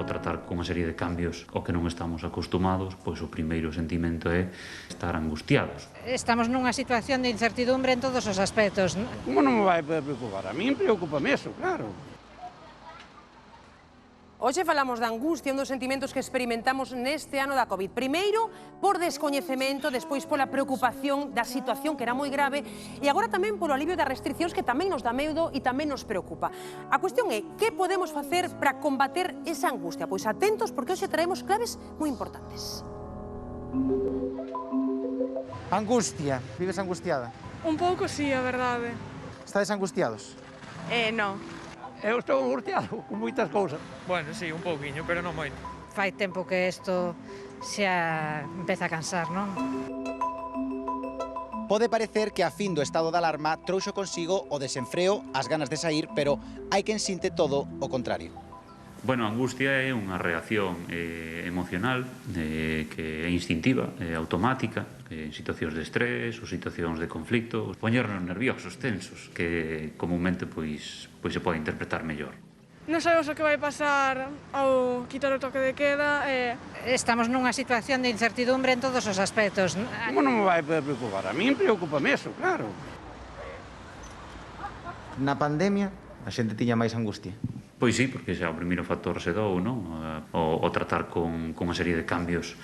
ao tratar con unha serie de cambios ao que non estamos acostumados, pois o primeiro sentimento é estar angustiados. Estamos nunha situación de incertidumbre en todos os aspectos. Como non me vai poder preocupar? A min preocúpame eso, claro. Hoxe falamos da angustia, un dos sentimentos que experimentamos neste ano da Covid. Primeiro, por descoñecemento, despois pola preocupación da situación que era moi grave e agora tamén polo alivio das restriccións que tamén nos dá medo e tamén nos preocupa. A cuestión é, que podemos facer para combater esa angustia? Pois atentos, porque hoxe traemos claves moi importantes. Angustia. Vives angustiada? Un pouco sí, a verdade. Estades angustiados? Non. Eu estou angustiado con moitas cousas. Bueno, sí, un pouquiño, pero non moito. Fai tempo que isto xa empeza a cansar, non? Pode parecer que a fin do estado de alarma trouxo consigo o desenfreo, as ganas de sair, pero hai quen sinte todo o contrario. Bueno, a angustia é unha reacción emocional que é instintiva, é automática, en situacións de estrés ou situacións de conflicto, poñernos nerviosos, tensos, que comúnmente pois se pode interpretar mellor. Non sabemos o que vai pasar ao quitar o toque de queda e... Estamos nunha situación de incertidumbre en todos os aspectos. Como non me vai poder preocupar? A min preocúpame eso, claro. Na pandemia, a xente tiña máis angustia. Pois sí, porque xa o primeiro factor se dou, non? O tratar con unha serie de cambios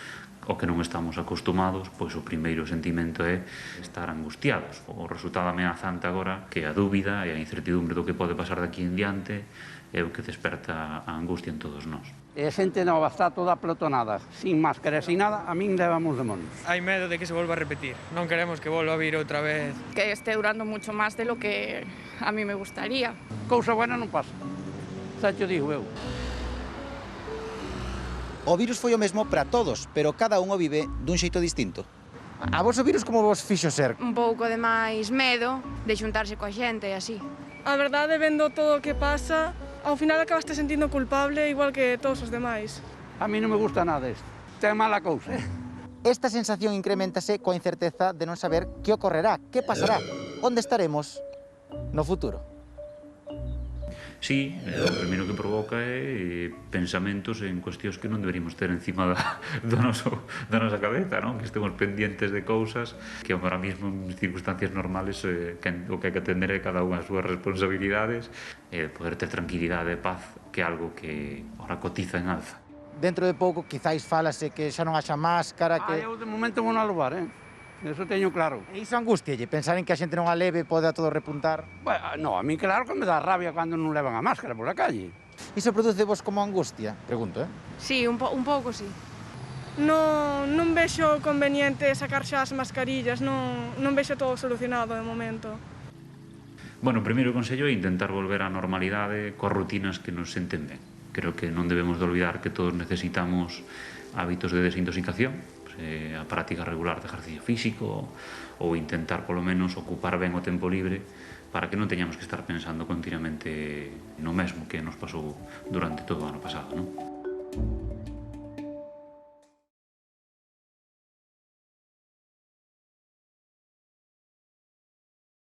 ao que non estamos acostumados, pois o primeiro sentimento é estar angustiados. O resultado ameazante agora que a dúbida e a incertidumbre do que pode pasar daqui en diante é o que desperta a angustia en todos nós. E a xente nova está toda apelotonada, sin máscara, sin nada, a min levamos demonios. Hai medo de que se volva a repetir. Non queremos que volva a vir outra vez. Que esté durando mucho más de lo que a mí me gustaría. Cousa buena non pasa. Xa te digo eu. O virus foi o mesmo para todos, pero cada un o vive dun xeito distinto. A vos o virus como vos fixo ser? Un pouco de máis medo de xuntarse coa xente e así. A verdade, vendo todo o que pasa, ao final acabaste sentindo culpable igual que todos os demais. A mí non me gusta nada isto. Ten mala cousa, Esta sensación incrementase coa incerteza de non saber que ocorrerá, que pasará, onde estaremos no futuro. Sí, o primeiro que provoca é pensamentos en cuestións que non deberíamos ter encima da nosa cabeza, non? Que estemos pendientes de cousas que agora mesmo en circunstancias normales o que hai que atender é cada unha as súas responsabilidades e poder ter tranquilidade e paz, que é algo que ahora cotiza en alza. Dentro de pouco, quizáis falase que xa non haxa máscara, que... Eu de momento vou a levar, Eso teño claro. E iso angustialle, pensar en que a xente non a leve pode a todo repuntar? Bueno, no, a mí claro que me dá rabia cando non levan a máscara pola calle. Iso produce vos como angustia? Pregunto, Sí, un pouco sí. Non vexo conveniente sacar xa as mascarillas, non vexo todo solucionado de momento. Bueno, o primeiro consello é intentar volver á normalidade coas rutinas que nos senten ben. Creo que non debemos de olvidar que todos necesitamos hábitos de desintoxicación, a práctica regular de ejercicio físico ou intentar polo menos ocupar ben o tempo libre para que non teñamos que estar pensando continuamente no mesmo que nos pasou durante todo o ano pasado, non?